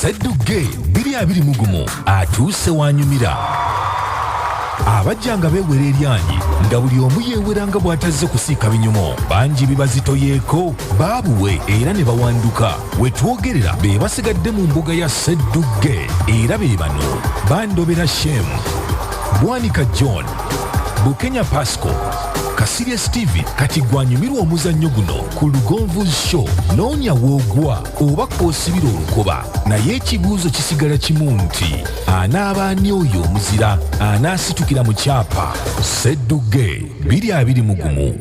Sseddugge 2020 atuuse wanyumira. Abajjanga beewera eryanyi nga buli omu yeeweranga bw'atazze kusiika binyumo. Bangi bibazitoyeeko baabuwe era ne bawanduka. We twogerera be basigadde mu mbuga ya Sseddugge era be bano: Bandobera Shem, Bwanika John, Bukenya Pascal, Kasirye Steve. Kati gwanyumirwa omuzannyo guno ku Lugonvu Show. Noonya woogwa oba kw'osibira olukoba. Naye ekibuuzo kisigala kimu nti anaaba ani oyo omuzira anaasitukira mu kyapa? Sseddugge 2020.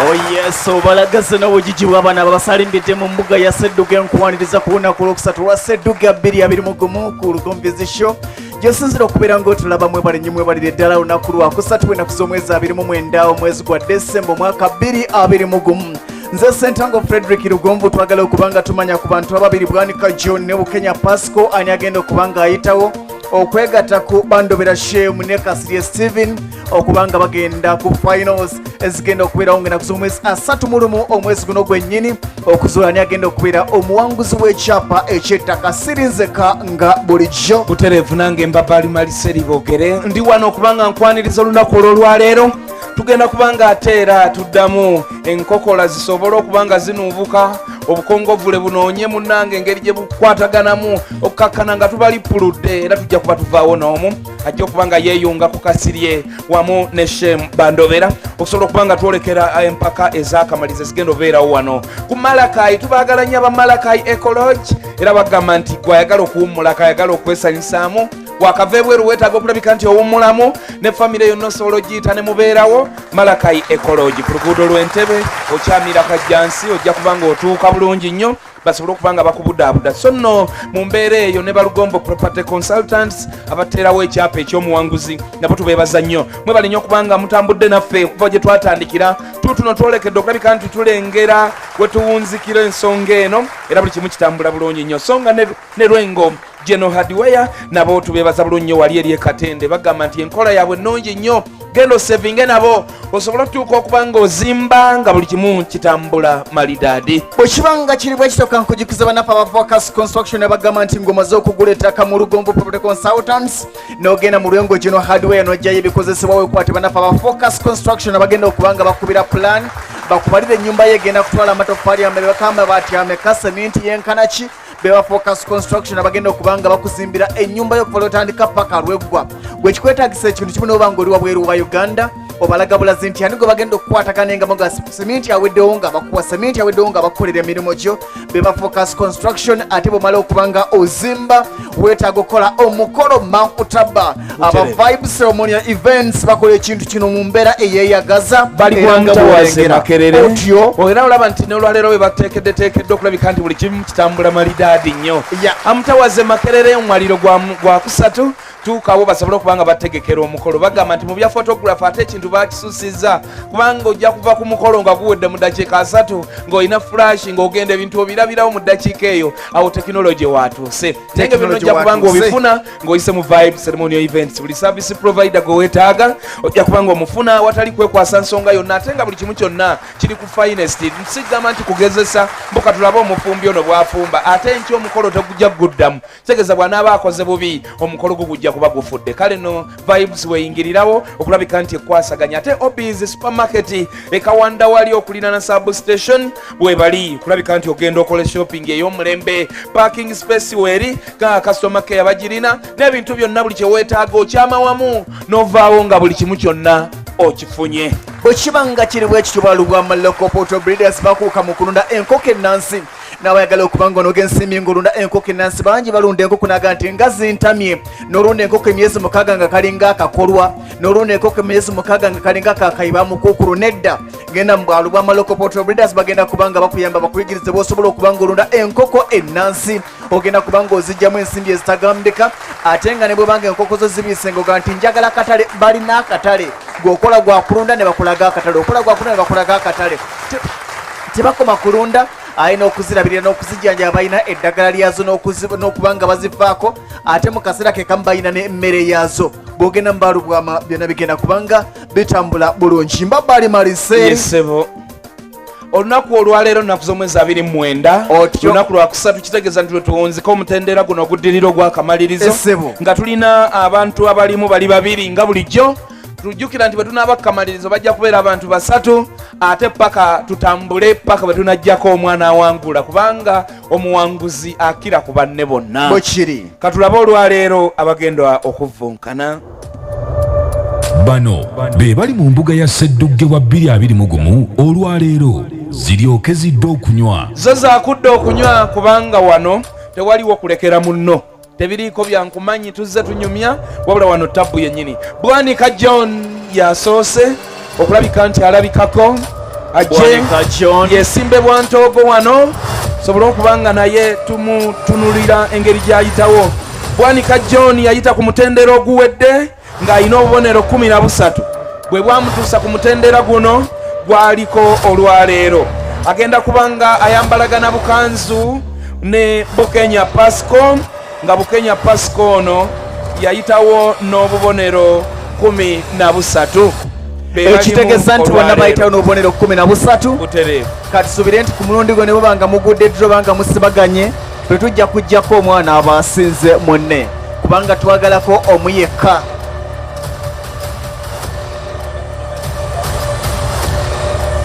Oh yes, obalagaze n'obujiji bw'abaana babasalimbidde mu mbuga ya Sseddugge nkuwaniriza ku lunaku olwokusatu lwa Sseddugge 2020 ku Lugonvu Show. Gyosinzira okubeera ng'otulaba mwebale nnyo mwebalire ddala olunaku lwakusatu ennaku z'omwezi 29 omwezi gwa Desemba omwaka 2020. Nze Ssentango Frederick Lugonvu twagala okubanga tumanya ku bantu ababiri Bwanika John ne Bukenya Pascal ani agenda okubanga ayitawo okwegatta ku Bandobera Shem ne Kasirye Steven okubanga bagenda ku finals ezigenda okubeerawo ng'ennaku z'omwezi 31 omwezi guno gwennyini okuzuula ani agenda okubeera omuwanguzi w'ekyapa eky'ettaka. Sirinzeka nga bulijjo butereevu nange Mbabali Maliseri boogere ndi wano okubanga nkwaniriza olunaku olw'olwaleero. Tugenda kubanga ate era tuddamu enkokola zisobole okubanga zinuubuka obukongovule bunoonye munnange engeri gye bukwataganamu okukakkana nga tubalipuludde era tujja kuba tuvaawo n'omu ajja okubanga yeeyunga ku Kasirye wamu ne Shem Bandobera okusobola okubanga twolekera empaka ez'akamalizo zigenda obeerawo wano ku Malakayi. Tubaagala nnyo aba Malakayi Ecology era bagamba nti gwayagala okuwummulako ayagala okwesanyusaamu wakava ebweru weetaaga okulabika nti owummulamu ne famire yonna osobola ogiyita ne mubeerawo. Malakayi Ecology ku luguudo lw'Entebbe okyamira kajjansi ojja kubanga otuuka bulungi nnyo basobole okubanga bakubudaabuda. So nno mu mbeera eyo ne Balugombo Property Consultants abateerawo ekyapa eky'omuwanguzi nabo tubeebaza nnyo. Mwebale nnyo okubanga mutambudde naffe okuva gye twatandikira tutuno twolekedde okulabika nti tulengera we tuwunzikira ensonga eno era buli kimu kitambula bulungi nnyo. So nga ne Lwengo General Hardware nabo tubeebaza bulungi nnyo wali eri ekatende bagamba nti enkola yaabwe nnungi nnyo genda osevinge nabo osobola okutuuka okubanga ozimba nga buli kimu kitambula malidaadi. Bwekibanga kiri bwe kitoka nkujukiza bannaffe aba Focus Construction bagamba nti ng'omaze okugula ettaka mu Lugombo Property Consultants n'ogenda mu Lwengo General Hardware n'ojjayo ebikozesebwa weekwate bannaffe aba Focus Construction abagenda okubanga bakubira plan bakubalire ennyumba ye egenda kutwala amatoffaali amabaka amabaati ameka seminti yenkanaki. Beba Focus Construction abagenda okubanga bakuzimbira ennyumba y'okuva lw'otandika paka lweggwa. Gwe kikwetaagisa ekintu kimu n'obanga oli wabweru wa Uganda obalaga bulazi nti ani gwe bagenda okukwatagana engambo nga seminti aweddewo nga bakuwa seminti aweddewo nga bakukolera emirimu gyo. Beba Focus Construction ate bw'omala okubanga ozimba weetaaga okukola omukolo mankutaba aba Vibe Ceremonial Events bakola ekintu kino mu mbeera eyeeyagaza bali kwamutawaze Makerere otyo era olaba nti n'olwaleero we bateekedde okulabika nti buli kimu kitambula malidaadi nnyo. Amutawaze Makerere omwaliro gwa kusatu tuukawo basobole okubanga bategekera omukolo bagamba nti mu bya photography ate ekintu bakisusiza kubanga ojja kuva ku mukolo nga guwedde mu ddakiika 3 ng'olina flash ng'ogenda ebintu obirabirawo mu ddakiika eyo awo tekinologi watuuse naye bino ojja kubanga obifuna ng'oyise mu Vibe Ceremonial Events buli service provider gwe weetaaga ojja kubanga omufuna watali kwekwasa nsonga yonna ate nga buli kimu kyonna kiri ku finest. Nsigamba nti kugezesa mbuka tulabe omufumbi ono bw'afumba ate nti omukolo tegujja guddamu kitegeeza bw'anaaba akoze bubi omukolo gugujja kuba gufudde. Kale no Vibes weyingirirawo okulabika nti ekwasaganya ate Obi's Supermarket ekawanda wali okulina na substation bwebali kulabika nti ogenda okola shopping ey'omulembe parking space weri ka customer care bagirina n'ebintu byonna buli kyeweetaaga okyamawamu n'ovaawo nga buli kimu kyonna okifunye. Bwekibanga kiri bwe kityo balugwa local Porto Breeders bakuuka mu kulunda enkoko ennansi n'abayagala okubanga onoogensimye ng'olunda enkoko ennansi bangi balunda enkoko naga nti nga zintamye n'olunda enkoko emyezi 6 nga kalinga akakolwa n'olunda enkoko emyezi 6 nga kalinga akakayiba mukukulu nedda genda mu bwalu bwa local Porto Breeders bagenda kubanga bakuyamba bakuyigirize bw'osobola okubanga olunda enkoko ennansi ogenda kubanga ozijjamu ensimbi ezitagambika ate nga ne bwebanga enkoko zo zibiise ng'oga nti njagala akatale balina akatale gwokola gwa kulunda ne bakulaga akatale okola gwa kulunda ne bakulaga akatale tebakoma kulunda ayina okuzirabirira n'okuzijjanja bayina eddagala lyazo n'okubanga bazifaako ate mu kaseera ke kamu bayina n'emmere yaazo bw'ogenda mu baalu bwama byonna bigenda kubanga bitambula bulungi. Mbabali Maliseri yesebo olunaku olwaleero nnaku z'omwezi 29 lunaku lwakusatu kitegeeza nti lwetuwunzika omutendera guno oguddirira ogw'akamalirizo nga tulina abantu abalimu bali babiri nga bulijjo. Tujjukira nti bwe tunaaba kukamalirizo bajja kubeera abantu basatu ate paka tutambule paka bwe tunajjako omwana awangula kubanga omuwanguzi akira ku banne bonna. Katulabe olwaleero abagenda okuvvunkana. Bano be bali mu mbuga ya Sseddugge wa 2021 olwaleero ziryoke zidde okunywa. Zo zaakudde okunywa kubanga wano tewaliwo kulekera munno. Tebiriiko byankumanyi tuzze tunyumya wabula wano tabbu yennyini. Bwanika John yasoose okulabika nti alabikako ajje yesimbe bwantoogo wano sobole okubanga naye tumutunulira engeri gy'ayitawo. Bwanika John yayita ku mutendera oguwedde ng'alina obubonero 13 bwe bwamutuusa ku mutendera guno gwaliko olwaleero. Agenda kubanga ayambalagana bukanzu ne Bukenya Pascal nga Bukenya Pascal ono yayitawo n'obubonero 13. Ekitegeeza nti bonna bayitawo n'obubonero 13. Kati subire nti ku mulundi gwo ne bubanga mugudde dro banga musibaganye tetujja kujjako omwana aba asinze munne kubanga twagalako omu yekka.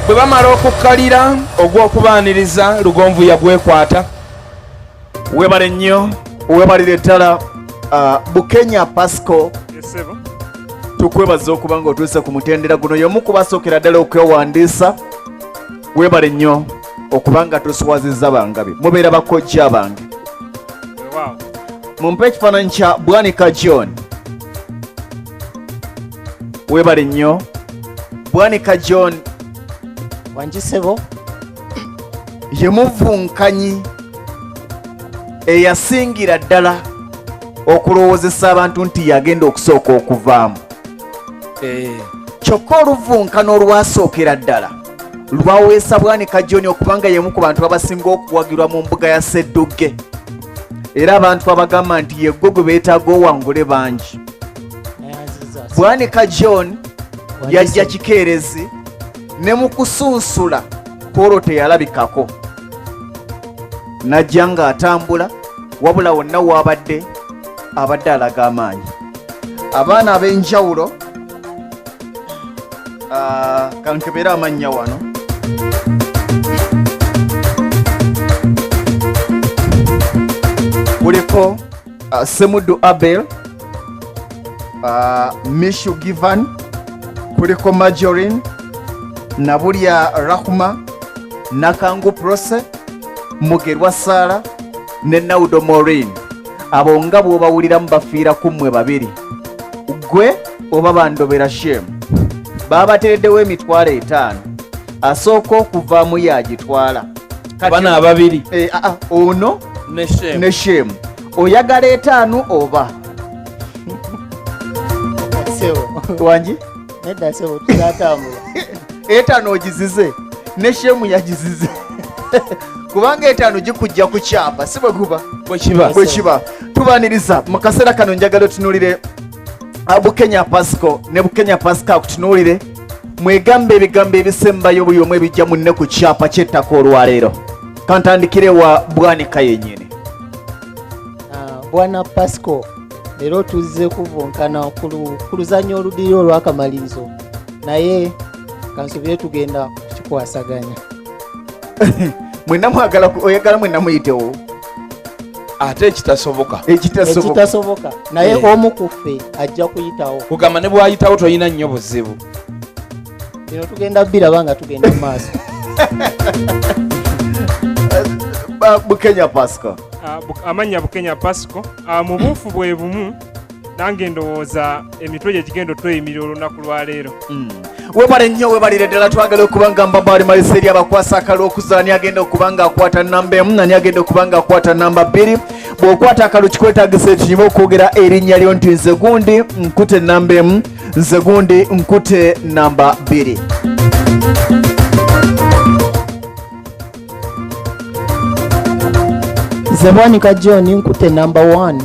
Bwe bamala okukkalira ogw'okubaaniriza lugonvu yagwekwata. Webale nnyo webalire ddala Bukenya Pascal tukwebaza okuba nga otuuse ku mutendera guno y'omu kubasookera ddala okwewandiisa. Webale nnyo okuba nga tuswazizza bangabe mubeera bakojja bange. Mumpe ekifaananyi kya Bwanika John. Webale nnyo Bwanika John wanjisebo ye muvunkanyi eyasingira ddala okulowoozesa abantu nti yagenda okusooka okuvaamu. Kyokka oluvunkano olwasookera ddala lwaweesa Bwanika John okubanga yemu ku bantu abasinga okuwagirwa mu mbuga ya Sseddugge era abantu abagamba nti yeggwe gwe beetaaga owangule bangi. Bwanika John yajja kikeerezi ne mu kusunsula kwolwo teyalabikako najja ng'atambula wabula wonna waabadde alaga amaanyi. Abaana ab'enjawulo kankebeera amannya wano kuliko Semudu Abel, Mishu Givan, kuliko Majorin, Nabulya Rahuma, Nakangu Prose, Mugerwa Sara ne Naudo Maureen. Abo nga bw'obawuliramu bafiira ku mmwe babiri. Gwe oba bandobera shemu. Babatereddewo emitwalo 5. Asooka okuvaamu yagitwala. Bana ababiri. Ono ne shemu. Oyagala 5 oba? Wanji? Nedda sebo tuzatambula. 5 ogizize. Ne shemu yagizize. Kubanga 5 gikujja ku kyapa si bwe guba bwe kiba. Tubaniriza mu kaseera kano njagala tunuulire Bukenya Pascal ne Bukenya Pascal kutunuulire mwegambe ebigambo ebisembayo buli omu ebijja munne ku kyapa ky'ettaka olwaleero. Kantandikire wa Bwanika yennyini. Bwana Pascal leero tuzze kuvunkana ku luzannya oluddirira olw'akamalirizo naye kansubire tugenda kukikwasaganya. Mwena mwagala oyagala mwena muyitewo ate ekitasoboka naye omu ku ffe ajja kuyitawo. Kugamba ne bwayitawo toyina nnyo buzibu. Bino tugenda biraba nga tugenda mu maaso. Bukenya Pascal. Amanya Bukenya Pascal mu buufu bwe bumu nange ndowooza emitwe gye gigenda otweyimirira olunaku lwaleero. Webale nnyo webalire ddala twagala okuba nga mbaba ali malisa eri abakwasa akalulu okuza ani agenda okuba nga akwata namba 1 nani agenda okuba nga akwata namba 2. Bw'okwata akalulu kikwetaagisa ekinyuma okwogera erinnya lyo nti nze gundi nkute namba 1 nze gundi nkute namba 2. Nze Bwanika John nkute namba 1.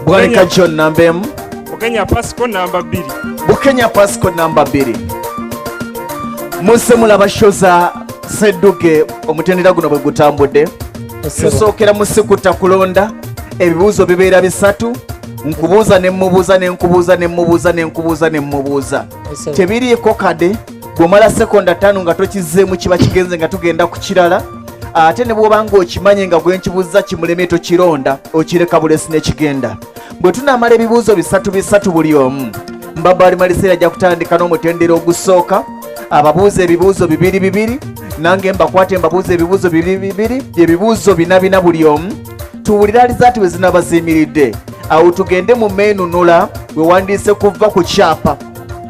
Bwanika John namba 1. Bukenya Pascal namba 2. Bukenya Pascal namba 2. Muse mulaba shoza Sseddugge omutendera guno bwe gutambudde tusookera mu sikuta kulonda ebibuuzo bibeera bisatu nkubuuza ne mmubuuza ne nkubuuza ne mmubuuza ne nkubuuza ne mmubuuza tebiriiko kade bw'omala sekonda 5 nga tokizzeemu kiba kigenze nga tugenda ku kirala ate ne bw'oba ng'okimanye nga gwe nkibuuza kimuleme tokironda okireka bulesi ne kigenda bwe tunaamala ebibuuzo bisatu buli omu Mbabali Maliseera ajja kutandika n'omutendera ogusooka ababuuza ebibuuzo bibiri nange mbakwate mbabuuza ebibuuzo bibiri ebibuuzo 4 buli omu tuwulira alizaati bwe zinaba ziyimiridde awo tugende mu meenunula we wandiise kuva ku kyapa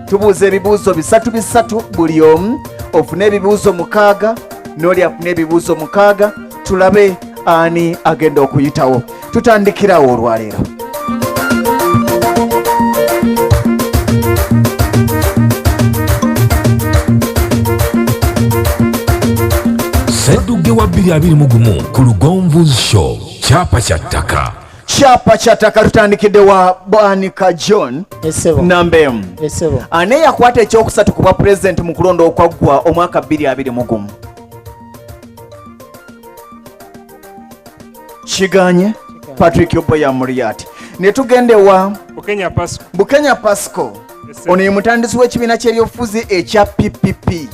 tubuuza ebibuuzo bisatu buli omu ofune ebibuuzo 6 n'oli afune ebibuuzo 6 tulabe ani agenda okuyitawo tutandikirawo olwaleero Sseddugge wa 2021 ku Lugonvu's Show kyapa kya ttaka tutandikidde wa Bwanika John Nambemu ane yakwata ekyokusatu ku bwa pulezidenti mu kulonda okwaggwa omwaka 2021 kiganye Patrick Oboya Muriati ne tugende wa Bukenya Pascal ono ye mutandisi w'ekibiina ky'ebyobufuzi ekya PPP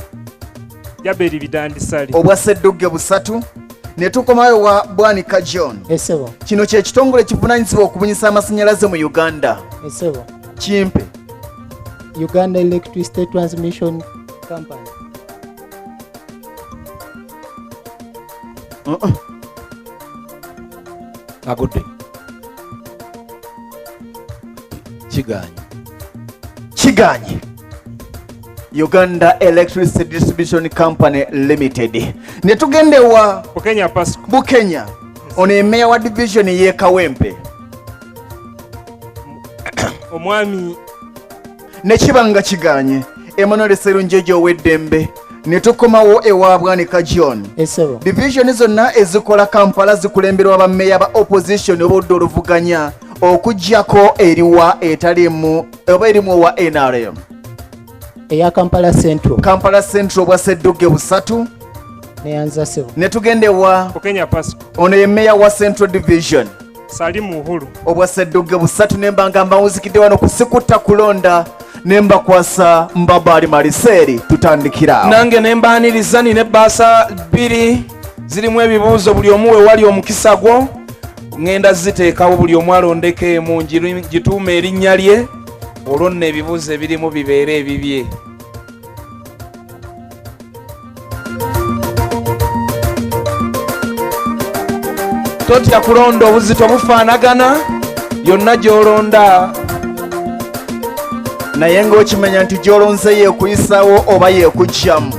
Yaberi bidandisali obwa Sseddugge busatu ne tukomayo wa Bwanika John kino kye kitongole kivunaanyizibwa okubunyisa amasannyalaze mu Uganda kimpe Uganda Electricity Transmission Company agudde kiganye Uganda Electricity Distribution Company Limited ne tugende wa Bukenya ono emeya wa division ye Kawempe omwami ne kibanga kiganye Emmanuel Serunjejo ow'eddembe ne tukomawo ewa Bwanika John division zonna ezikola Kampala zikulemberwa bameya ba opposition obudde oluvuganya okujjako eriwa etalimu oba erimu wa NRM eya Kampala Central bwa Sseddugge busatu neyanza sebo ne tugende wa ono ye meya wa Central Division Salimu Uhuru obwa Sseddugge busatu nembanga mbawuzikidde wano ku sikuta kulonda nembakwasa Mbabali Maliseeri tutandikira nange nembaaniriza nina ebbaasa 2 zirimu ebibuuzo buli omu we wali omukisa gwo ngenda ziteekawo buli omu alondeko emu gituuma erinnya lye olwo nno ebibuuzo ebirimu bibeere ebibye totya kulonda obuzito bufaanagana yonna gy'olonda naye ng'okimanya nti gy'olonze yeekuyisaawo oba yeekugyamu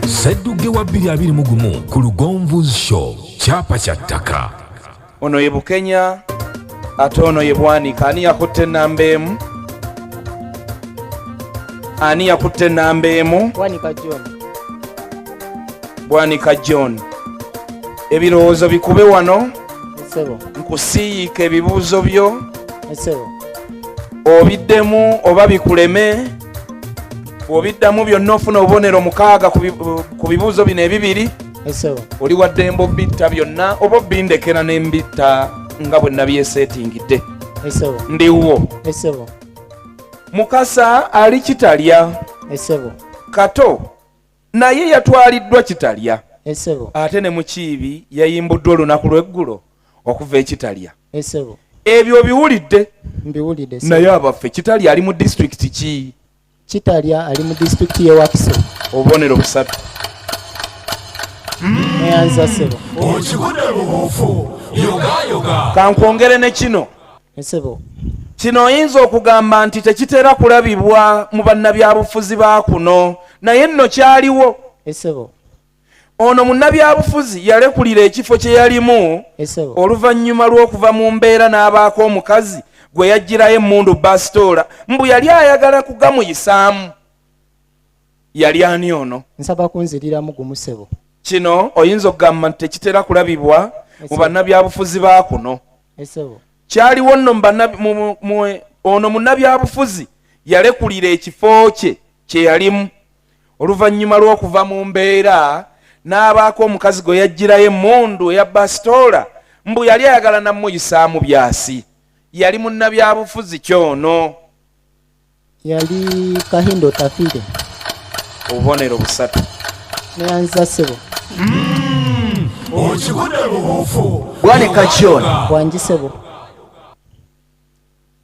Sseddugge wa 2021 ku Lugonvu's Show kyapa kya ttaka ono ye Bukenya ate ono ye Bwanika ani yakutte Nambemu Bwanika John ebirowoozo bikube wano nkusiiyika ebibuuzo byo obiddemu oba bikuleme obiddamu byonna ofuna obubonero 6 ku bibuuzo bino ebibiri oli waddembe obitta byonna oba obindekera n'embitta nga bwe nabyeseetingidde ndiwo Mukasa ali Kitalya Kato naye yatwaliddwa Kitalya ate ne Mukiibi yayimbuddwa olunaku lw'eggulo okuva e Kitalya ebyo biwulidde naye abaffe Kitalya ali mu disitulikiti ki? Kitalya ali mu disitulikiti ye Wakiso obubonero 3 neyanza sebo okigudde bubuufu yoga kankwongere ne kino kino oyinza okugamba nti tekitera kulabibwa mu bannabyabufuzi ba kuno naye nno kyaliwo ono munnabyabufuzi yalekulira ekifo kye yalimu oluvannyuma lw'okuva mu mbeera n'abaako omukazi gwe yagirayo emmundu basitoola mbu yali ayagala kugamuyisaamu yali ani ono nsaba kunziriramu gumusebo kino oyinza okugamba nti tekitera kulabibwa mu bannabyabufuzi ba kuno kyaliwo nno ono munnabyabufuzi yalekulira ekifo kye yalimu oluvannyuma lw'okuva mu mbeera n'abaako omukazi gwe yajjirayo emmundu eya basitoola mbu yali ayagala namuyisaamu byasi. Yali munnabyabufuzi kyono. Yali Kahindo Tafire. Obubonero busatu. Neyanza ssebo. Okigudde lubuufu. Bwanika John. Bwangi ssebo.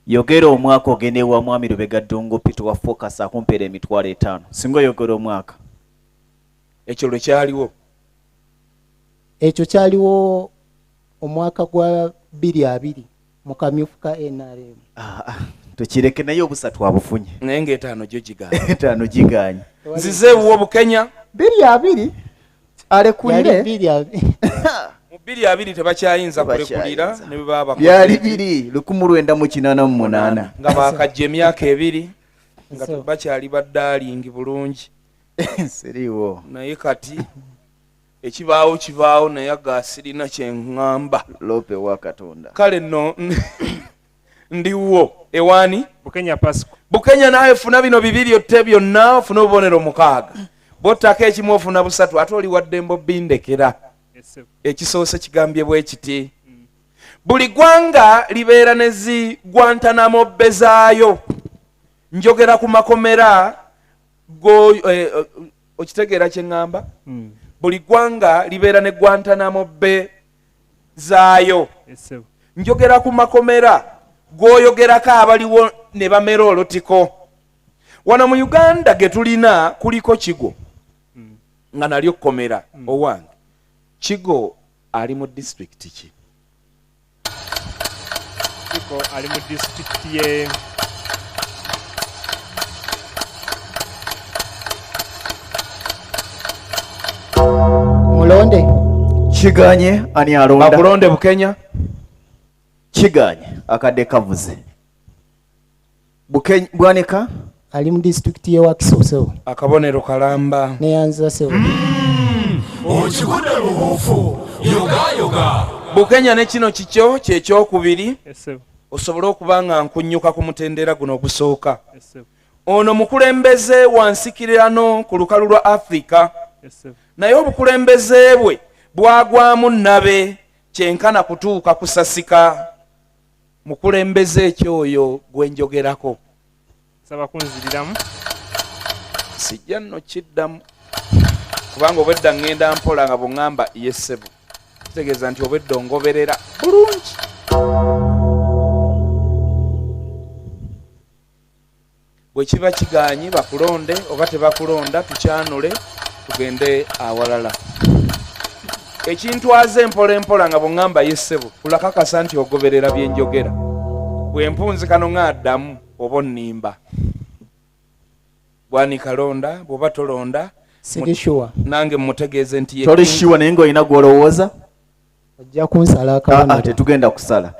Yogera omwaka ogende wa mwami Lubega Ddungu Pito wa Focus akumpeera emitwalo 5. Singa yogera omwaka. Ekyo lwe kyaliwo. Ekyo kyaliwo omwaka gwa 2020 mu kamyufu ka NRM. Tukireke naye obusatu abufunye. Naye ng'etaano gyo giganye. 5 giganye. Nzize wuwo Bukenya. 2020 alekulire. Yali 2020. Mu 2020 tebakyayinza kulekulira ne baba byali 1988 nga bakajja emyaka 2 nga bakyali baddalingi bulungi. Seriwo. Naye kati ekibaawo naye agasirina kyeŋŋamba. Lope wa Katonda. Kale nno ndiwo ewani Bukenya Pascal. Bukenya naye funa bino bibiri otte byonna funa obubonero 6. Bottako ekimu ofuna busatu ate oli waddembo bindekera. Ekisoose kigambye bwe kiti. Buli ggwanga libeera ne zigwantanamo bbe zaayo. Njogera ku makomera okitegeera kye ŋŋamba. Buli ggwanga libeera ne gwantanamo bbe zaayo. Njogera ku makomera g'oyogerako abaliwo ne bamera olutiko. Wano mu Uganda ge tulina kuliko Kigo nga nalyo kkomera owange. Kigo ali mu district ki? Kigo ali mu district ye Mulonde. Kiganye ani alonda. Akulonde Bukenya. Kiganye akadde kavuze. Bukenya Bwanika Ali mu district ye Wakiso. Akabonero kalamba. Neyanza ssebo. Okigudde lubuufu. Yoga. Bukenya ne kino kikyo kyekyokubiri. Esebo. Osobola okuba nga nkunnyuka ku mutendera guno ogusooka. Esebo. Ono mukulembeze wansikirano ku lukalu lwa Afrika. Esebo. Naye obukulembeze bwe bwagwamu nabe kyenkana kutuuka kusasika. Mukulembeze ekyoyo gwenjogerako. Saba kunziriramu. Sijja nno kiddamu. Kubanga obwedda ngenda mpola nga bw'ŋŋamba yessebo. Kitegeeza nti obwedda ongoberera bulungi. Bwe kiba kiganyi bakulonde oba tebakulonda tukyanule tugende awalala. Ekintwaza empola nga bw'ŋŋamba yessebo kulakakasa nti ogoberera bye njogera. Bwe mpunzikano ng'addamu oba onnimba. Bwanika londa bw'oba tolonda Sirishuwa. nange mutegeeze nti toli shiwa naye ng'olina gw'olowooza. Ojja kunsala akabonero. Tetugenda kusala.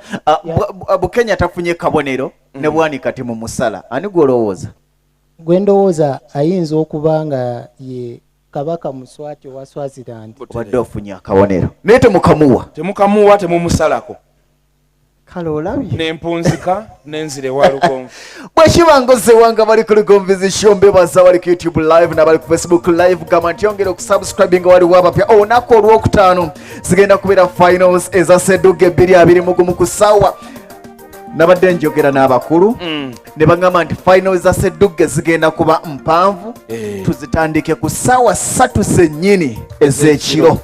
Bukenya tafunye kabonero ne Bwanika temumusala. Ani gw'olowooza? Gwe ndowooza ayinza okuba nga ye Kabaka Muswati wa Swaziland. Obadde ofunye akabonero naye temukamuwa temumusalako. Kale olabye Nempunzika nenzire wa Lugonvu. bwekiba ngoze wanga bali ku Lugonvu Shombe baza wali ku YouTube live na bali ku Facebook live gama ntyongera okusubscribe nga wali wabapya olunaku olwokutaano zigenda kubeera finals eza Sseddugge 2021 ku SAAWA. Nabadde njogera n'abakulu ne bagamba nti finals za Sseddugge zigenda kuba mpanvu. Tuzitandike ku SAAWA 3 ssennyini ez'ekiro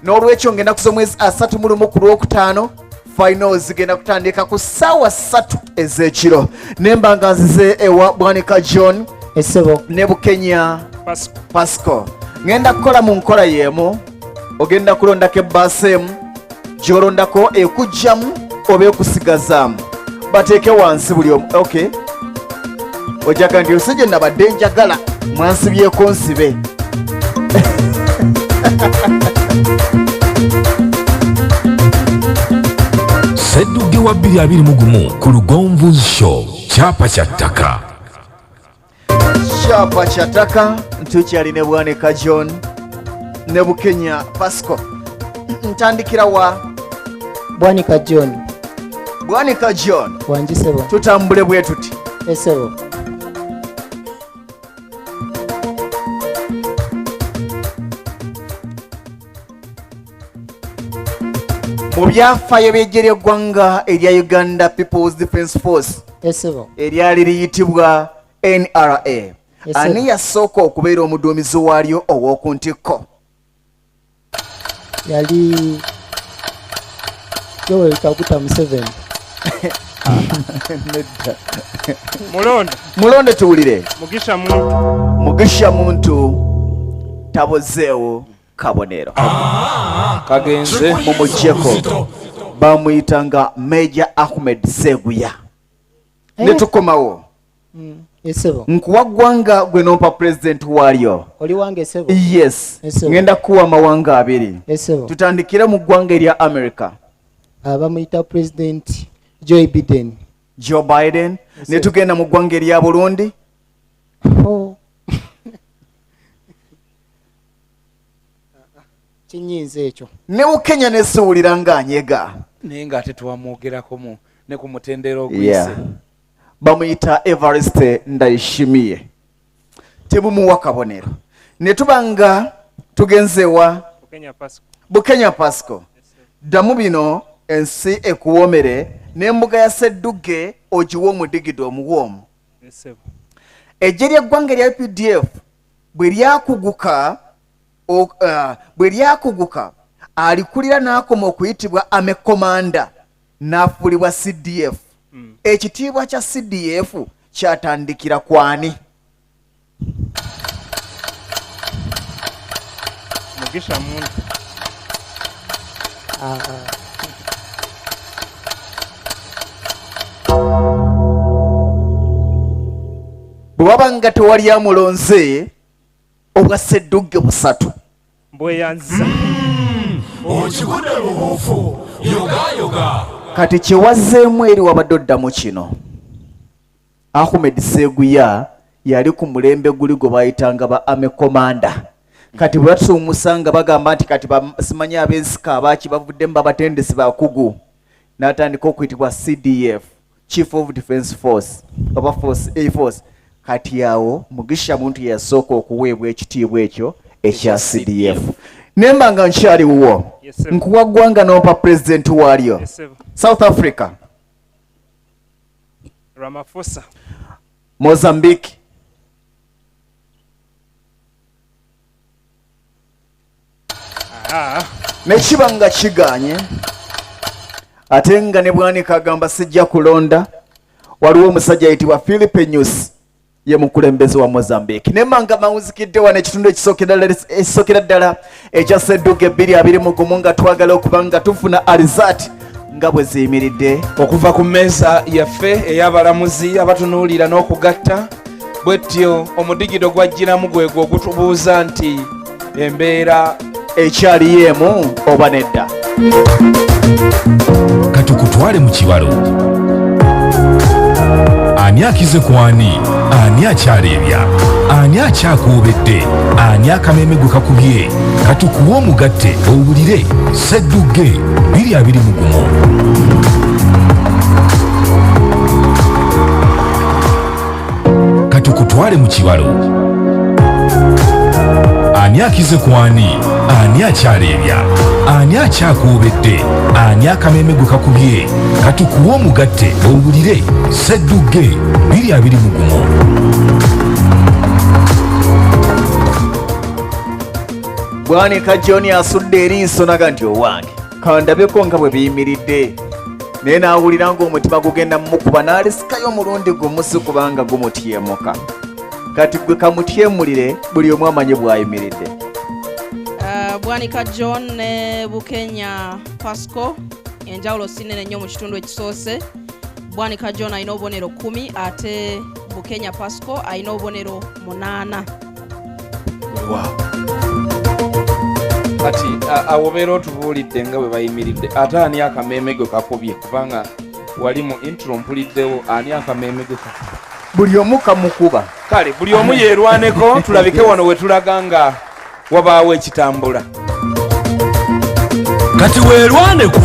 n'olwekyo ngenda kuza omwezi 31 ku lwokutaano. Finals zigenda kutandika ku SAAWA 3 ez'ekiro. Nemba nga nzize ewa Bwanika John Esebo. ne Bukenya Pascal. Ngenda kukola mu nkola y'emu. Ogenda kulondako ebbaasa emu gy'olondako ekugyamu oba ekusigazaamu. Bateeke wansi buli omu. Okay. Ojaga nti olusi gye nabadde njagala mwansibyeko nsibe. Sseddugge wa 2021 ku Lugonvu Show. Kyapa kya ttaka. Kyapa kya ttaka ntukyali ne Bwanika John ne Bukenya Pascal. Ntandikira wa Bwanika John. Bwanika John. Wangi ssebo. Tutambule bwe tuti. Esebo. mu byafaayo by'eggye ly'eggwanga erya Uganda People's Defence Force eryali liyitibwa NRA, ani yasooka okubeera omuduumizi waalyo ow'oku ntikko? Yali Yoweri Kaguta Museveni. Mulonde tuwulire. Mugisha muntu tabozeewo kabonero. Kagenze mumugyeko bamuyitanga Major Ahmed Sseddugge. Ne tukomawo. Nkuwa ggwanga gwe nompa president waalyo. Oli wange sebo? Yes. Ngenda kuwa mawanga abiri. Tutandikira mu ggwanga erya America. Bamuyita president Joe Biden. Ne tugenda mu ggwanga erya Burundi. Kinyinze ekyo. Ne Bukenya ne siwulira ng'anyega. Naye ng'ate twamwogerako ne ku mutendera ogwise. Bamuyita Evariste Ndayishimiye. Tebumuwa kabonero. Ne tubanga tugenzewa Bukenya Pascal. Ddamu bino ensi ekuwoomere n'embuga ya Sseddugge ogiwa omudigido omuwoomu. Eggye ly'eggwanga erya UPDF bwe lyakuguka alikulira n'akoma okuyitibwa amekomanda n'afuulibwa CDF. Ekitiibwa kya CDF kyatandikira kwani? Mugisha muntu. Bwe waba nga tewali amulonze obwa Sseddugge busatu. Mbweyanza. Okikude bubuufu yoga. Kati kyewazzeemu eri wabadde oddamu kino. Ahmed Sseddugge yali ku mulembe guli gwe bayitanga ba amekomanda. Kati bwe batuumusanga bagamba nti kati simanyi ab'ensika abaaki bavuddemu babatendesi bakugu. N'atandika okuyitibwa CDF, Chief of Defence Force, oba Force A Force. Kati awo Mugisha muntu yasooka okuweebwa ekitiibwa ekyo ekya CDF. Nemba nga nkyali wuwo. Nkuwa ggwanga nompa president waalyo. South Africa. Ramaphosa. Mozambique. Nekiba nga kiganye ate nga ne Bwanika agamba sijja kulonda. Waliwo omusajja ayitibwa Philippe Nyusi ye mukulembeze wa Mozambique. Nemanga mawuzikidde wano ekitundu ekisookera ddala ekya Sseddugge 221 nga twagala okuba nga tufuna alizati nga bwe ziyimiridde okuva ku mmeeza yaffe ey'abalamuzi abatunuulira n'okugatta. Bwetyo omudigido gwajjiramu gwegwo ogutubuuza nti embeera ekyali yeemu oba nedda. Katukutwale mu kibalo. Ani akize ku ani? Ani akyaleebya? Ani akyakoobedde? Ani akameme gwe kakubye? Katukuwe omugatte owulire Sseddugge 221. Katukutwale mu kibalo. Ani akize ku ani? Ani akyaleebya? Ani akyakoobedde? Ani akameme gwe kakubye? Katukuwe omugatte owulire Sseddugge 221. Bwanika John asudde eriiso naga nti owange kandabeko nga bwe biyimiridde. Naye n'awulira ng'omutima gugenda mumukuba n'alisikayo omulundi gumusi kubanga gumutyemuka. Kati gwe kamutyemulire buli omu amanye bw'ayimiridde. Bwanika John ne Bukenya Pascal enjawulo sinene nnyo mu kitundu ekisoose. Bwanika John alina obubonero 10 ate Bukenya Pascal alina obubonero 8. Kati awobeera otubuulidde nga bwe bayimiridde ate ani akameme gwe kakubye kubanga wali mu intro mpuliddewo ani akameme gwe kakubye. Buli omu kamukuba. Kale buli omu yeerwaneko tulabike wano we tulaga nga wabaawo ekitambula. Kati weerwaneko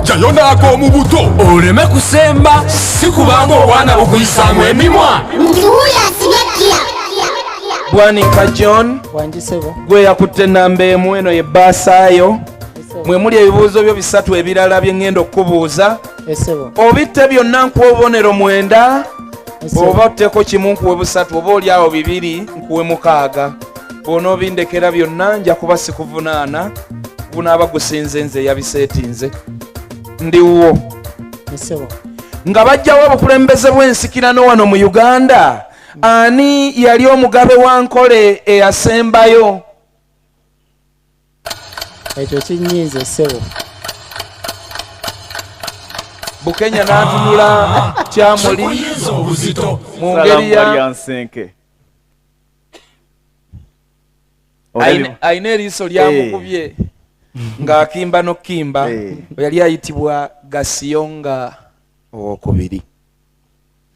jayo n'ak'omu buto oleme kusemba si kubanga obwana bukuyisaamu emimwa. Bwanika John Wanjisebo gwe yakutte nnamba emu eno ye baasaayo mwe muli ebibuuzo byo bisatu ebirala bye ŋŋenda okubuuza obitte byonna nkuwa obubonero 9 oba otteko kimu nkuwe busatu oba oli awo 2 nkuwe 6 bw'onoobindekera byonna nja kuba sikuvunaana gunaaba gusinze nze yabiseetinze ndiwo nga bajjawo obukulembeze bw'ensikirano wano mu Uganda ani yali omugabe wa Nkole eyasembayo ekyo kinyiize ssebo Bukenya n'atunula kyamuli mu ngeri ya ayina eriiso lyamukubye ng'akimba n'okimba yali ayitibwa Gasiyonga owokubiri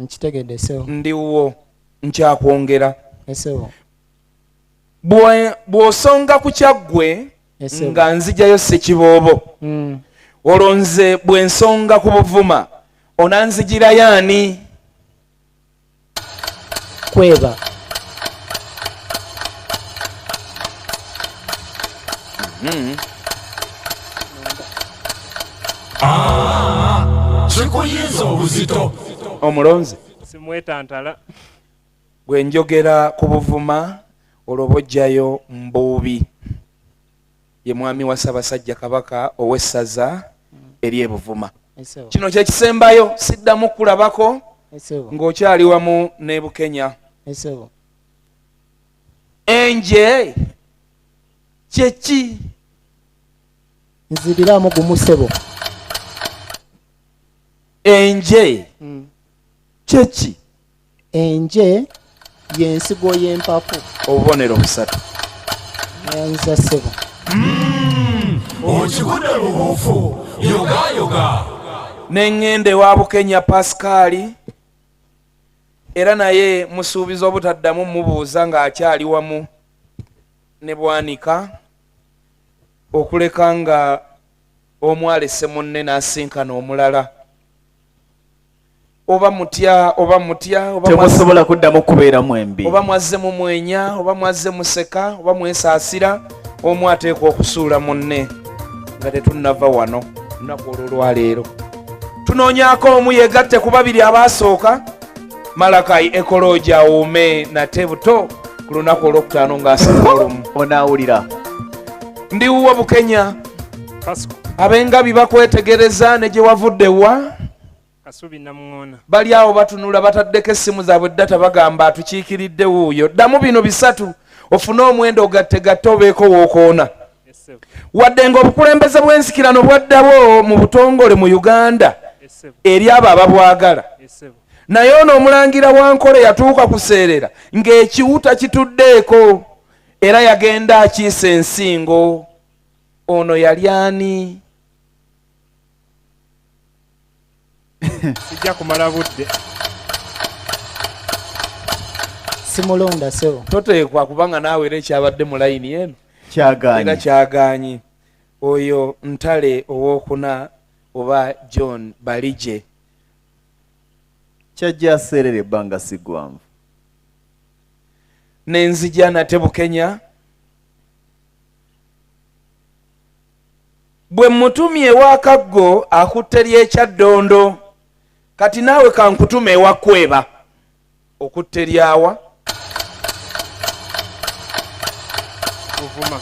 nkitegedde ssebo ndiwo nkyakwongera bw'osonga ku kyaggwe nga nzijayo Ssekiboobo olwo nze bwe nsonga ku Buvuma onanzijirayo ani kweba kikuyinza obuzito omulonzi simwetantala bwe njogera ku Buvuma olwo bojjayo Mbuubi ye mwami wa Ssaabasajja Kabaka ow'essaza eri Buvuma kino kye kisembayo siddamu kulabako ng'okyali wamu ne Bukenya enje kyeki nzibiramu gumu ssebo enje kyeki enje y'ensigo y'empafu obubonero busatu nayanza ssebo okigudde lubuufu yogayoga neŋŋende wa Bukenya Pascal era naye musuubiza obutaddamu mubuuza ng'akyali wamu ne Bwanika okuleka nga omwalese munne n'asinkana omulala oba mutya temusobola kuddamu kubeeramu embi oba mwazze mu mwenya oba mwazze museka oba mwesaasira omu ateekwa okusuula munne nga tetunnava wano lunaku olwo olwaleero tunoonyaako omu yegatte ku babiri abaasooka Malakai ekoloji awuume nate buto ku lunaku olwokutaano ng'asika olumu onaawulira ndiwuwo Bukenya ab'engabi bakwetegereza ne gye wavuddewa Kasubi namuŋŋoona bali awo batunula bataddeko essimu zaabwe data bagamba atukiikiridde wuuyo ddamu bino bisatu ofune omwendo ogattegatte obeeko wookoona wadde ng'obukulembeze bw'ensikirano bwaddawo mu butongole mu Uganda eri abo ababwagala naye ono omulangira wa Nkole yatuuka kuseerera ng'ekiwuta kituddeeko era yagenda akiisa ensingo ono yali ani sijja kumala budde simulonda ssebo toteekwa kubanga naawe era ekyabadde mu layini eno era kyagaanyi oyo Ntale owookuna oba John Balije kyajja aseerera ebbanga sigwanvu n'enzija nate Bukenya bwe mutumye ewa Kaggo akutte lyekyaddondo kati naawe kankutume ewa Kweba okutte lyawa Buvuma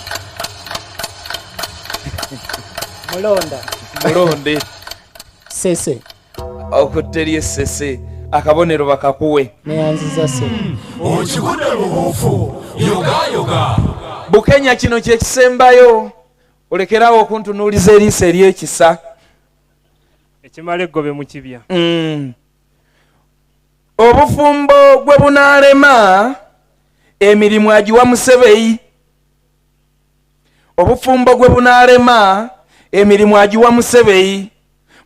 mulonde sese okutte lyessese akabonero bakakuwe neyanziza ssebo okigudde lubuufu yogayoga Bukenya kino kye kisembayo olekerawo okuntunuuliza eriiso ery'ekisa ekimala eggobe mu kibya obufumbo gwe bunaalema emirimu agiwa Musebeyi obufumbo gwe bunaalema emirimu agiwa Musebeyi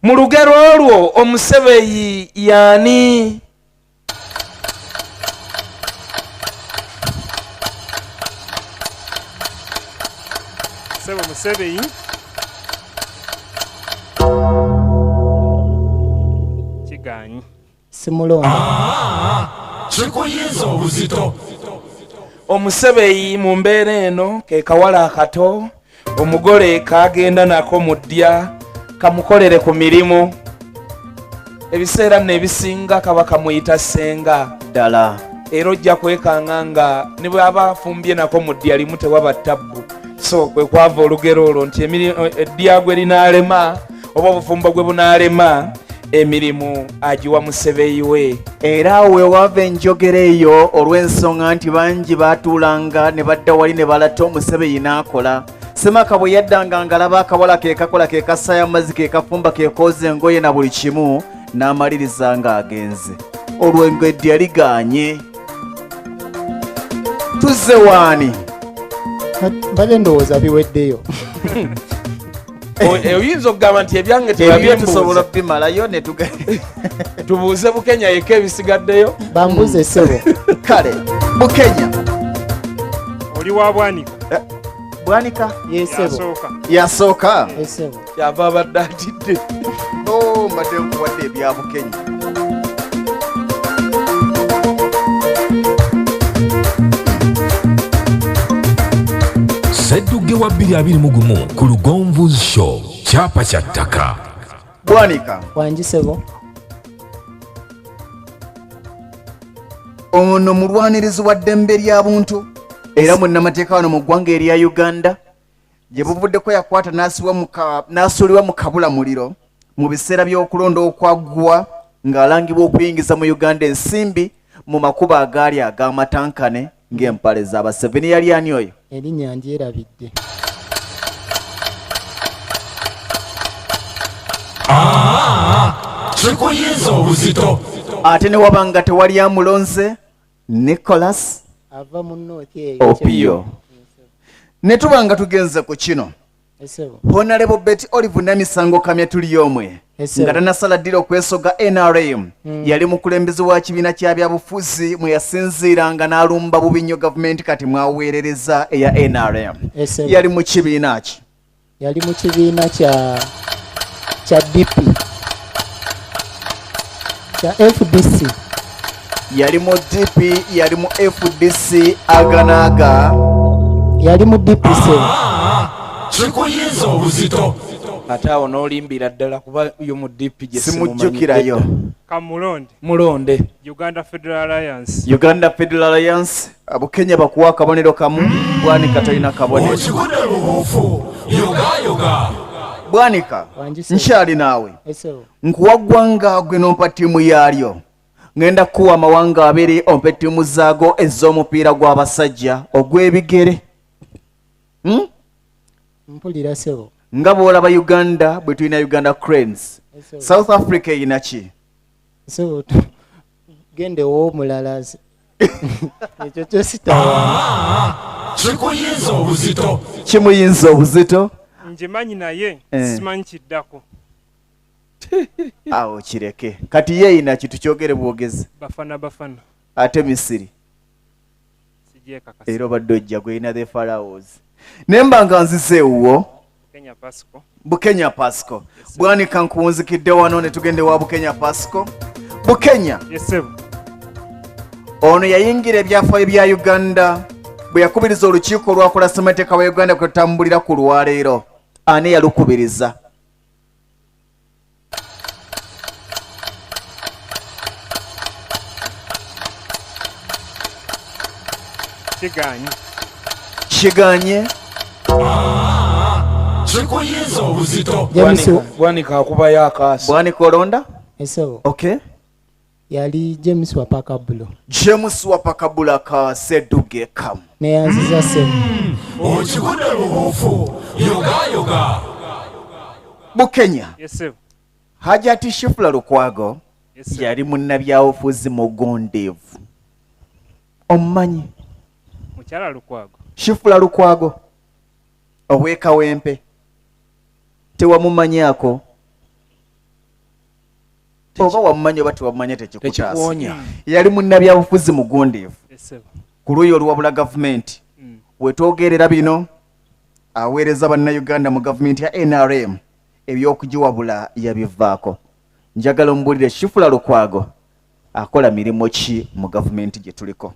mu lugero olwo Omusebeyi yaani Sebo Musebeyi kiganyi simulonda kikuyinza obuzito Omusebeyi mu mbeera eno ke kawala akato omugole kagenda nako mudya kamukolere ku mirimu ebiseera nebisinga kaba kamuyita senga ddala era ojja kwekanga nga ne bwaba afumbye nako mudya limu tewaba tabbu so kwe kwava olugero olwo nti eddya gwe linaalema oba obufumbo gwe bunaalema emirimu agiwa musebeyi we era wewava enjogera eyo olw'ensonga nti bangi baatuulanga ne badda wali ne balata omusebeyi n'akola semaka bwe yaddanga ng'alaba akawala ke kakola ke kassa y'amazzi ke kafumba ke kooza engoye na buli kimu n'amaliriza ng'agenze olwengo eddya ligaanye tuzze waani mbadde ndowooza biweddeyo oyinza okugamba nti ebyange ebyo tusobola bimalayo ne tubuuze Bukenya yeka ebisigaddeyo bambuze ssebo kale Bukenya oli wa Bwanika Bwanika yesebo yasooka esebo kyava abadde atidde mbadde nkuwadde ebya Bukenya Sseddugge wa 221 ku Lugonvu's Show kyapa kya ttaka. Bwanika wangisebo ono mulwanirizi wa ddembe ly'abuntu era munnamateeka wano mu ggwanga erya Uganda gye buvuddeko yakwata n'asuulibwa mu kabulamuliro mu biseera by'okulonda okwaggwa ng'alangibwa okuyingiza mu Uganda ensimbi mu makubo agaali ag'amatankane ng'empale z'Abaseveni. Yali ani oyo? erinnya ndyerabidde Kikuyinza obuzito. ate ne wabanga tewali amulonze Nicholas ava mu North Opio. Ne tuba nga tugenze ku kino esebo Honorable Betty Olive Namisango kamya tuli omwe nga tanasala ddira okwesoga NRM yali mukulembeze wa kibiina kya byabufuzi mwe yasinziiranga n'alumba bubi nnyo gavumenti kati mwaweerereza eya NRM. Yali mu kibiina ki? yali mu kibiina kya DP kya FDC yali mu DP yali mu FDC aganaaga yali mu DP sebo Kikuyinza obuzito. ate awo n'olimbira ddala kuba yo mu DP gye simujjukirayo mulonde Uganda Federal Alliance Abukenya bakuwa akabonero kamu Bwanika talina kabonero Okigudde lubuufu yoga Bwanika nkyali naawe esebo nkuwa ggwanga gwe n'ompa ttiimu yaalyo ngenda kuwa amawanga abiri ompa ttiimu zaago ez'omupiira gw'abasajja ogw'ebigere mpulira sebo nga bw'olaba Uganda bwe tulina Uganda Cranes South Africa erina ki? sebo gendewo omulala ekyo kyositawa Kikuyinza obuzito. Kimuyinza obuzito njimanyi naye simanyi kiddako awo kireke kati ye erina kitu kyogere bwogezi bafana ate Misiri sigyekakasa era obadde ojja gweyina the Pharaohs nemba nga nzize ewuwo Bukenya Pascal Bwanika nkuwunzikidde wano ne tugende wa Bukenya Pascal. Bukenya ono yayingira ebyafaayo bya Uganda bwe yakubiriza olukiiko olwakola ssemateeka wa Uganda kwe tutambulira ku lwaleero ani yalukubiriza? kiganye Kikuyinza obuzito. Bwanika akubayo akaasi. Bwanika olonda? esebo Okay. yali James Wapakabulo ka Sseddugge kamu neyanziza sebo Okigudde lubuufu yoga Bukenya Hajati Shifula Lukwago yali munnabyabufuzi mugondeevu omumanyi mukyala Lukwago Shifula Lukwago ow'ekawempe tewamumanyaako oba wamumanyi oba tewamumanya tekikutaasa yali munnabyabufuzi mugondeevu ku luuyi oluwabula gavumenti wetwogerera bino aweereza bannayuganda mu gavumenti ya NRM ebyokugiwabula yabivaako. Njagala ombuulire Shifula Lukwago akola mirimu ki mu gavumenti gye tuliko?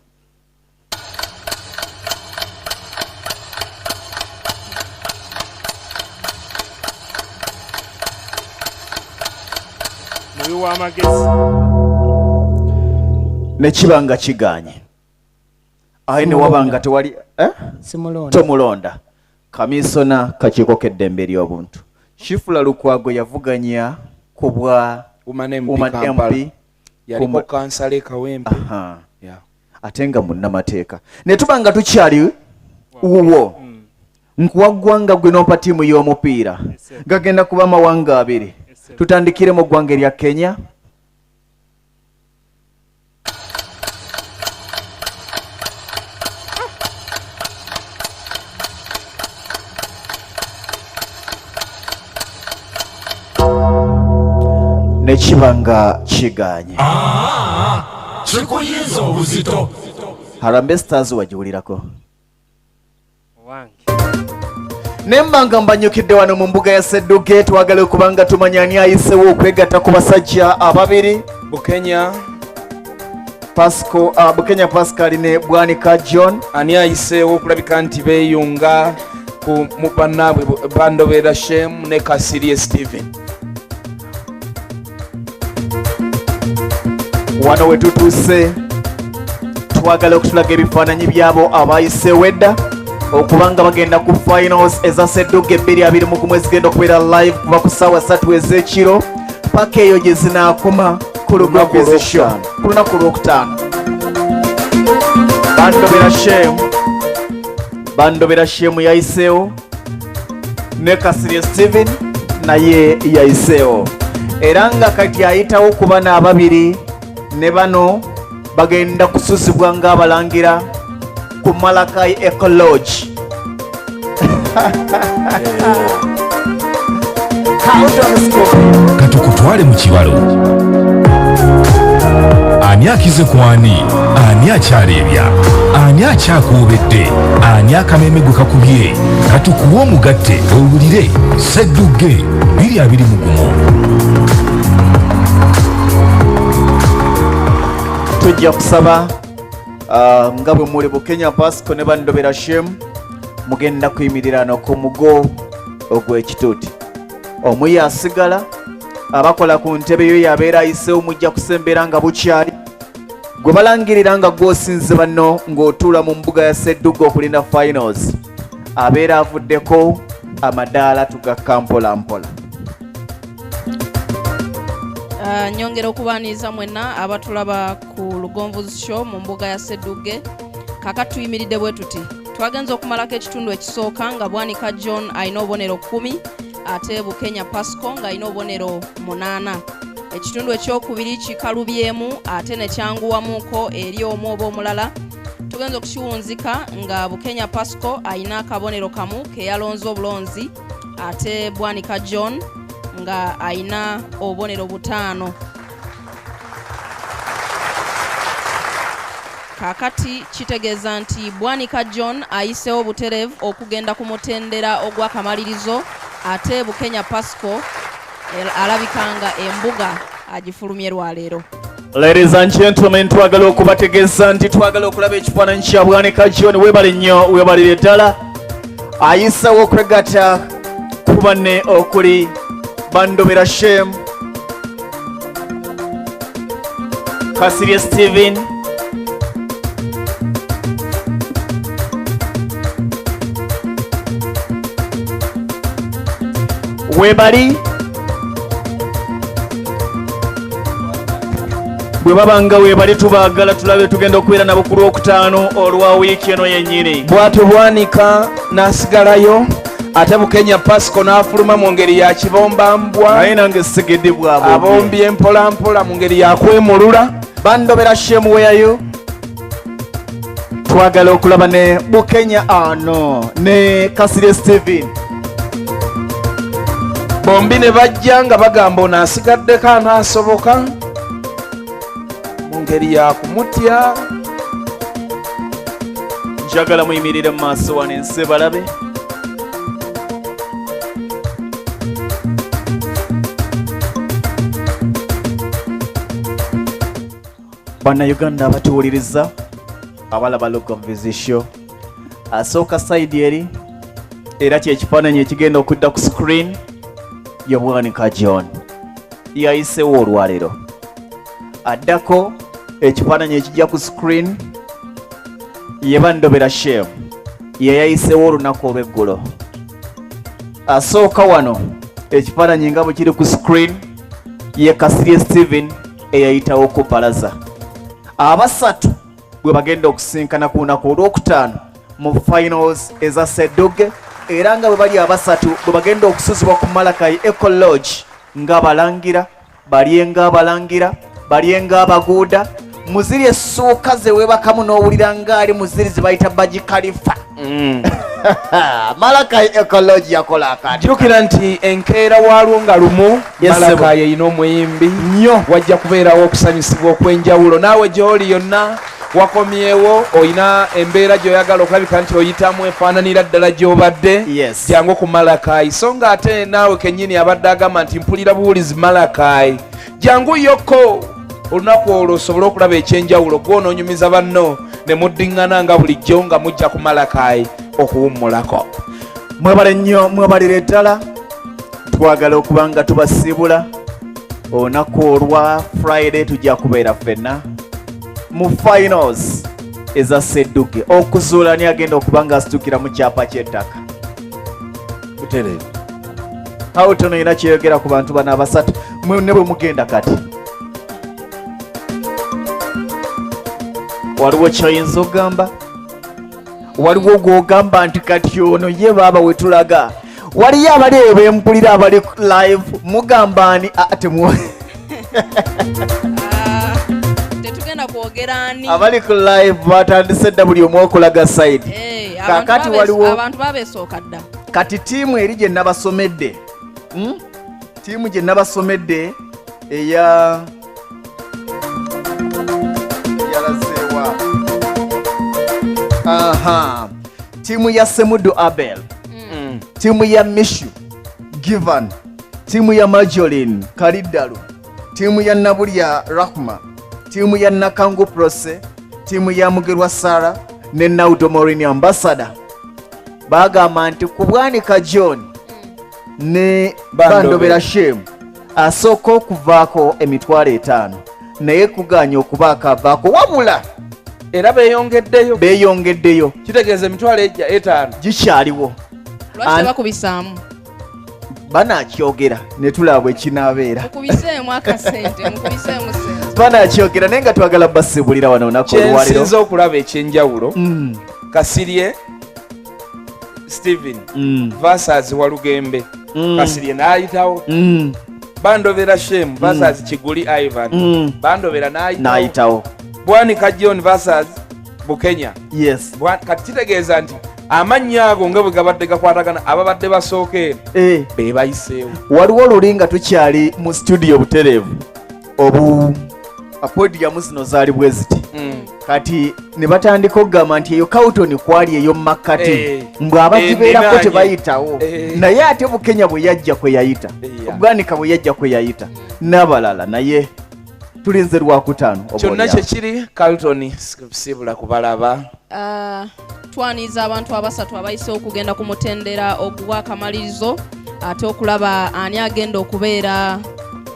oyo w'amagezi ne kibanga kiganye aye ne wabanga tewali tomulonda kamisona kakiiko k'eddembe ly'obuntu Shifula Lukwago yavuganya ku bwa Woman MP yaliko kansale Kawempe ate nga munnamateeka ne tuba nga tukyali wuwo nkuwaggwanga gwe n'ompa ttiimu y'omupiira gagenda kuba amawanga abiri tutandikire mu ggwanga erya Kenya ne kibanga kiganye kikuyinza obuzito Harambee Stars wagiwulirako wange nembanga mbanyukidde wano mu mbuga ya Sseddugge twagala okubanga tumanya ani ayisewo okwegatta ku basajja ababiri Bukenya Pascal ne Bwanika John ani ayiseewo okulabika nti beeyunga mu bannaabwe Bandobera Shem ne Kasirye Steven wano we tutuuse twagala okutulaga ebifaananyi byabo abayiseewo edda okubanga bagenda ku finals eza Sseddugge 2021 zigenda okubeera live kuva ku ssaawa 3 ez'ekiro paka eyo gye zinaakoma ku lunaku show ku lunaku lwokutaano Bandobera Shem yayiseewo ne Kasirye Steven naye yayiseewo era nga kati ayitawo ku bana ababiri ne bano bagenda kususibwa ng'abalangira ku Malakai Ecology katukutwale mu kibalo ani akize ku ani akyaleebya ani akyakuubedde ani akameme gwe kakubye katukuwa omugatte owulire Sseddugge 2021 tujja kusaba nga bwe muli Bukenya Pascal ne Bandobera Shem mugenda kuyimirirana ku mugo ogw'ekituuti omuyi asigala abakola ku ntebe yo yabeera ayiseewo mujja kusembera nga bukyali gwe balangirira nga gw'osinze banno ng'otuula mu mbuga ya Sseddugge okulinda finals abeera avuddeko amadaala tugakka mpola mpola nyongera okubaaniza mwenna abatulaba ku Lugonvuzi Show mu mbuga ya Sseddugge kakati tuyimiridde bwe tuti twagenza okumalako ekitundu ekisooka nga Bwanika John alina obubonero 10 ate Bukenya Pascal nga alina obubonero 8 ekitundu ekyokubiri kikalubyemu ate ne kyanguwamuuko eri omu oba omulala tugenza okukiwunzika nga Bukenya Pascal alina akabonero kamu ke yalonze obulonzi ate Bwanika John nga alina obubonero 5 kakati kitegeeza nti Bwanika John ayiseewo butereevu okugenda ku mutendera ogw'akamalirizo ate Bukenya Pascal alabikanga embuga agifulumye lwaleero. Ladies and gentlemen, twagala okubategeeza nti twagala okulaba ekifaananyi kya Bwanika John webale nnyo webalire ddala ayiseewo okwegatta ku banne okuli Bandobera Shem Kasirye Steven webali bwe babanga webali tubaagala tulabe tugenda okubeera nabo ku Lwokutaano olwa wiiki eno yennyini bw'atyo Bwanika n'asigalayo ate Bukenya Pascal n'afuluma mu ngeri ya kibombambwa naye nange Segedde bwabwe abombye mpola mpola mu ngeri ya kwemulula. Bandobera Shem weyayo twagala okulaba ne Bukenya ne Kasirye Steven bombi ne bajja nga bagamba ono asigaddeko anaasoboka mu ngeri ya kumutya. njagala muyimirire mu maaso wano ensi balabe bannayuganda abatuwuliriza abalaba Lugonvuzi Show asooka sayidi eri era kyekifaananyi ekigenda okudda ku screen ye Bwanika John yayiseewo olwaleero. Addako ekifaananyi ekijja ku screen ye Bandobera Shem ye yayiseewo olunaku olw'eggulo. Asooka wano ekifaananyi nga bwe kiri ku screen ye Kasirye Steven eyayitawo ku bbalaza. Abasatu bwe bagenda okusinkana ku lunaku olwokutaano mu finals eza Sseddugge, era nga bwe bali abasatu bwe bagenda okusuzibwa ku Malakai Eco Lodge ng'abalangira, balyenga abalangira, balyenga abaguuda, muziri essuuka ze weebakamu n'owulira ng'ali muziri ze bayita Baji Khalifa. Malakai Eco Lodge yakola akati. Jjukira nti enkeera waalwo nga lumu Malakai erina omuyimbi nnyo, wajja kubeerawo okusanyusibwa okw'enjawulo. Naawe gy'oli yonna wakomyewo, oyina embeera gy'oyagala okulabika nti oyitamu efaananira ddala gy'obadde, jangu ku Malakai. So nga ate naawe kennyini abadde agamba nti mpulira buwulizi Malakai, jangu yokko olunaku olwo osobole okulaba ekyenjawulo, gwonoonyumiza banno ne muddiŋŋana nga bulijjo nga mujja ku Malakai okuwummulako. Mwebale nnyo, mwebalire ddala. Twagala okuba nga tubasiibula olunaku olwa Friday tujja kubeera ffenna mu finals eza Sseddugge okuzuula ani agenda okuba nga asitukira mu kyapa ky'ettaka. Butereevu. Hawutono yina kyeyogera ku bantu bano abasatu ne bwe mugenda kati. Waliwo kyoyinza okugamba? Waliwo gw'ogamba nti kati ono ye baaba we tulaga? Waliyo abali eyo bempulira abali live mugamba ani? Tetugenda kwogera ani. Abali ku live batandise dda buli omu okulaga side. Kakati waliwo abantu babesooka dda. Kati tiimu eri gye nabasomedde, tiimu gye nabasomedde eya yalazeewa, tiimu ya Semudu Abel, tiimu ya Mishu Givan, tiimu ya Majolin Kaliddalu, tiimu ya Nabulya Rahma, tiimu ya Nakangu Prose, tiimu ya Mugerwa Sara ne Naudo Morini Ambassador bagamba nti ku Bwanika John ne Bandobera Shem asooka okuvaako emitwalo 5 naye kuganya okubaako avaako wabula era beeyongeddeyo. Kitegeeza emitwalo 5 gikyaliwo. Lwaki bakubisaamu? Banaakyogera ne tulaba bwe kinaabeera. Mukubiseemu akasente, mukubiseemu sente. Banaakyogera naye nga twagala basibulira wano olunaku olwaleero. Kyensinza okulaba ekyenjawulo, Kasirye Steven versus Walugembe, Kasirye n'ayitawo. Bandobera Shem versus Kiguli Ivan, Bandobera n'ayitawo. Bwanika John versus Bukenya. Yes. Kati kitegeeza nti amannya ago nga bwe gabadde gakwatagana ababadde basooka eno be bayiseewo. Waliwo oluli nga tukyali mu studio butereevu apodium zino zaali bwe ziti, kati ne batandika okugamba nti eyo Cawton kwali eyo Makati mbwe abagibeerako tebayitawo, naye ate Bukenya bwe yajja kwe yayita, Bwanika bwe yajja kwe yayita n'abalala, naye tulinze Lwakutaano. Kyonna kyekiri Cawton sibula kubalaba. Twaniza abantu abasatu abayiseewo okugenda ku mutendera ogw'akamalirizo ate okulaba ani agenda okubeera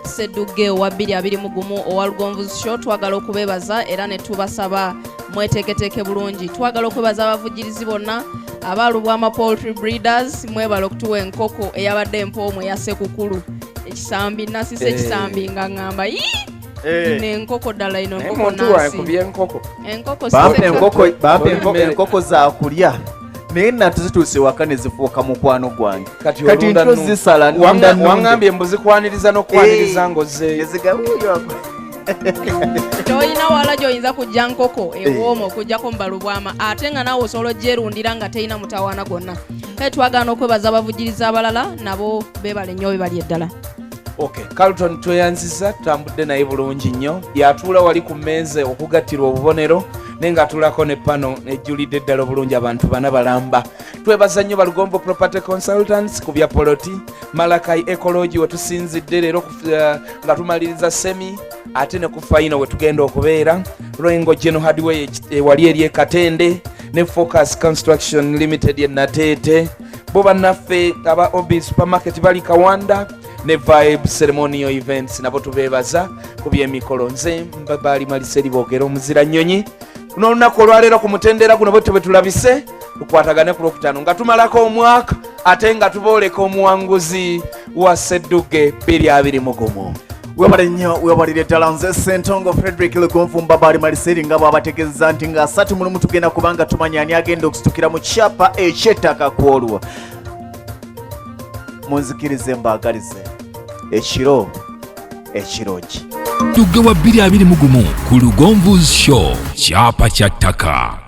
Sseddugge owa 2021 owa Lugonvuzi Show. Twagala okubeebaza era ne tubasaba mweteeketeeke bulungi. Twagala okwebaza abavujjirizi bonna abaalubwama poultry breeders, mwebala okutuwa enkoko eyabadde empoomu eya Sekukulu ekisambi nasise ekisambi nga ngamba enkoko ddala ino enkoko enkoko zakulya naye natu zituuse waka ne zifuuka mukwano gwange kati ntyo zisala wangambye mbuzikwaniriza n'okwaniriza ngozeeyo toyina wala gy'oyinza kujja nkoko ewooma okugjako mubalubwama ate nga naawe osobola ogyerundira nga teyina mutawaana gonna. Kale twagaana okwebaza abavujjiriza abalala nabo beebale nnyo bebalye eddala. Cawton tweyanziza, tutambudde naye bulungi nnyo, yatuula wali ku mmeeza okugattira obubonero naye ng'atuulako ne pano ejjulidde eddala obulungi abantu bana balamba. Twebaza nnyo Balugombo Property Consultants ku bya poloti, Malakai Ecology we tusinzidde leero nga tumaliriza semi ate ne ku final we tugenda okubeera, Lwengo General Hardware wali eri Katende ne Focus Construction Limited ye Nateete, bo bannaffe aba Obi Supermarket bali Kawanda, ne Vibe Ceremonial Events nabo tubebaza ku byemikolo. Nze Mbabali Maliseri Boogera omuzira nnyonyi. Kuno olunaku olwaleero ku mutendera guno bwe tulabise tukwatagane ku Lwokutaano nga tumalako omwaka ate nga tubooleka omuwanguzi wa Sseddugge 2021. Webale nnyo webalire ddala nze Ssentongo Frederick Lugonvu Mbabali Maliseri nga bw'abategeeza nti nga 3 tugenda kubanga tumanya ani agenda okusitukira mu kyapa eky'ettaka ku olwo. Munzikirize mbaagalize ekiro ekirungi. Sseddugge wa 2021 ku Lugonvu's Show kyapa kya ttaka.